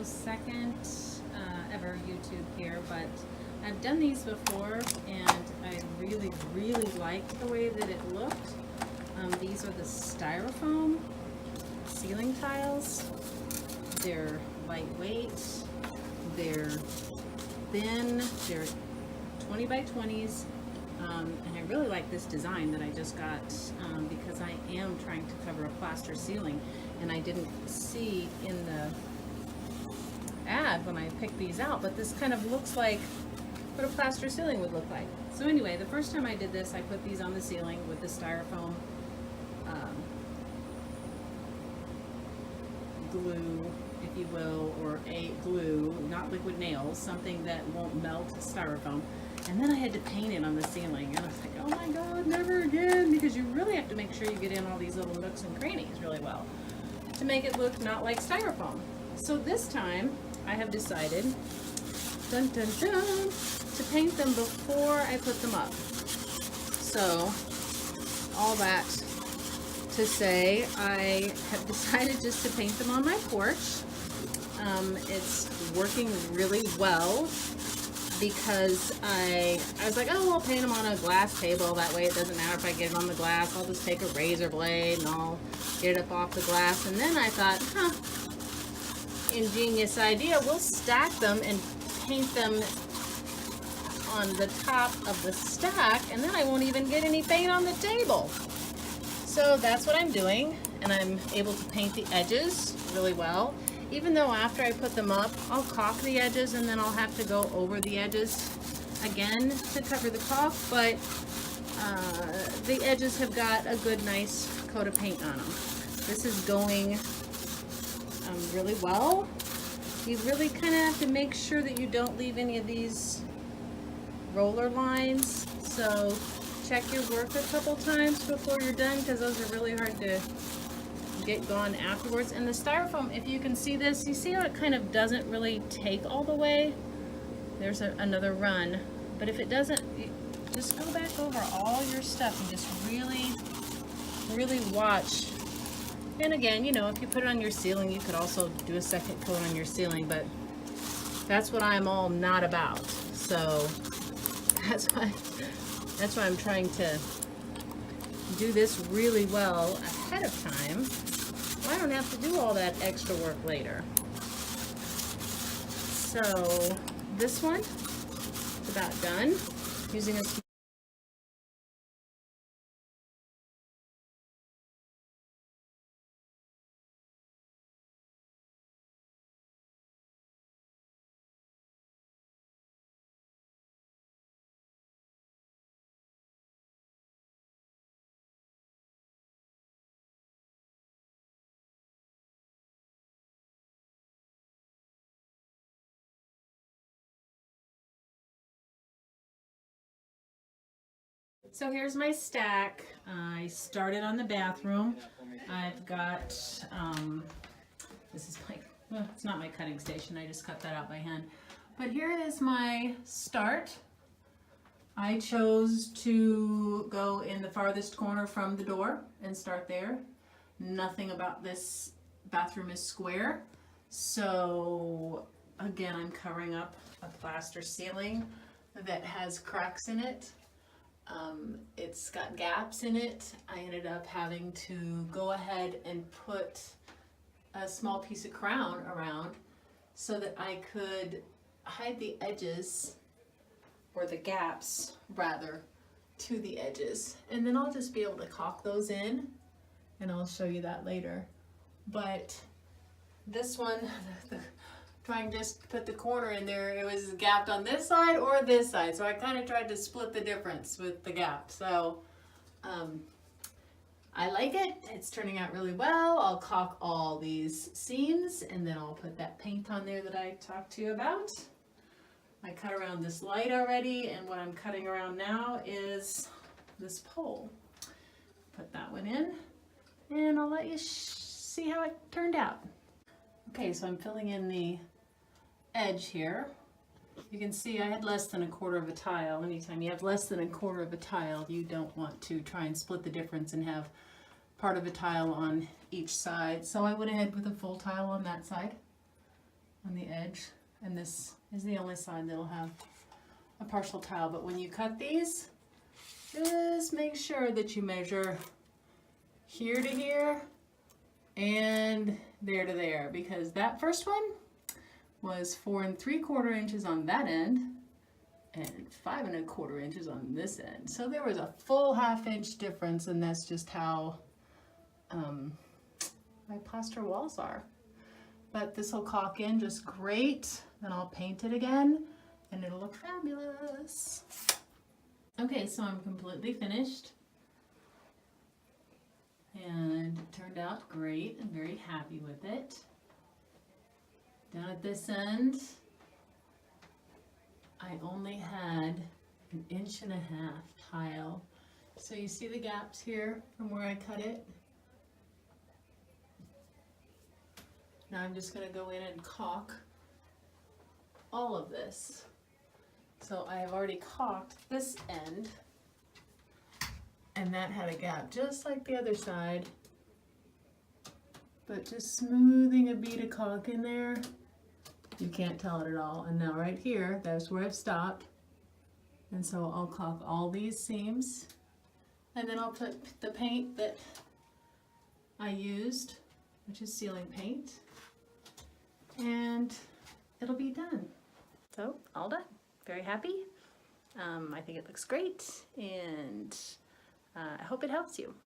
second ever YouTube here, but I've done these before and I really, really liked the way that it looked. These are the Styrofoam ceiling tiles. They're lightweight, they're thin, they're 20 by 20s, and I really like this design that I just got because I am trying to cover a plaster ceiling, and I didn't see in the ad when I picked these out, but this kind of looks like what a plaster ceiling would look like. So anyway, the first time I did this, I put these on the ceiling with the Styrofoam glue, if you will, or a glue, not liquid nails, something that won't melt Styrofoam. And then I had to paint it on the ceiling, and I was like, oh my god, never again, because you really have to make sure you get in all these little nooks and crannies really well to make it look not like Styrofoam. So this time I have decided, dun dun dun, to paint them before I put them up. So all that to say, I have decided just to paint them on my porch. It's working really well because I was like, oh, I'll paint them on a glass table. That way it doesn't matter if I get it on the glass. I'll just take a razor blade and I'll get it up off the glass. And then I thought, ingenious idea. We'll stack them and paint them on the top of the stack, and then I won't even get any paint on the table. So that's what I'm doing, and I'm able to paint the edges really well. Even though after I put them up, I'll caulk the edges and then I'll have to go over the edges again to cover the caulk, but the edges have got a good nice coat of paint on them. This is going really well. You really kind of have to make sure that you don't leave any of these roller lines, so check your work a couple times before you're done, because those are really hard to get gone afterwards. And the Styrofoam, if you can see this, you see how it kind of doesn't really take all the way? There's another run, but if it doesn't, just go back over all your stuff and just really, really watch. And again, you know, if you put it on your ceiling, you could also do a second coat on your ceiling, but that's what I'm all not about. So that's why I'm trying to do this really well ahead of time. So I don't have to do all that extra work later. So this one is about done. Using a So here's my stack. I started on the bathroom. I've got, this is my, well, it's not my cutting station. I just cut that out by hand. But here is my start. I chose to go in the farthest corner from the door and start there. Nothing about this bathroom is square. So again, I'm covering up a plaster ceiling that has cracks in it. It's got gaps in it. I ended up having to go ahead and put a small piece of crown around so that I could hide the edges, or the gaps rather, to the edges. And then I'll just be able to caulk those in, and I'll show you that later. But this one, trying just to put the corner in there, it was gapped on this side or this side, so I kind of tried to split the difference with the gap. So I like it. It's turning out really well. I'll caulk all these seams, and then I'll put that paint on there that I talked to you about. I cut around this light already, and what I'm cutting around now is this pole. Put that one in, and I'll let you see how it turned out. Okay, so I'm filling in the edge here. You can see I had less than 1/4 of a tile. Anytime you have less than 1/4 of a tile, you don't want to try and split the difference and have part of a tile on each side. So I went ahead with a full tile on that side. on the edge, and this is the only side that'll have a partial tile. But when you cut these, just make sure that you measure here to here and there to there, because that first one was 4 3/4 inches on that end and 5 1/4 inches on this end. So there was a full 1/2 inch difference, and that's just how my plaster walls are. But this will caulk in just great. Then I'll paint it again and it'll look fabulous. Okay, so I'm completely finished. And it turned out great. I'm very happy with it. Down at this end, I only had 1.5 inches tile. So you see the gaps here from where I cut it? Now I'm just going to go in and caulk all of this. So I have already caulked this end, and that had a gap just like the other side, but just smoothing a bead of caulk in there, you can't tell it at all. And now right here, that's where I've stopped, and so I'll caulk all these seams, and then I'll put the paint that I used, which is ceiling paint, and it'll be done. So all done. Very happy. I think it looks great, and I hope it helps you.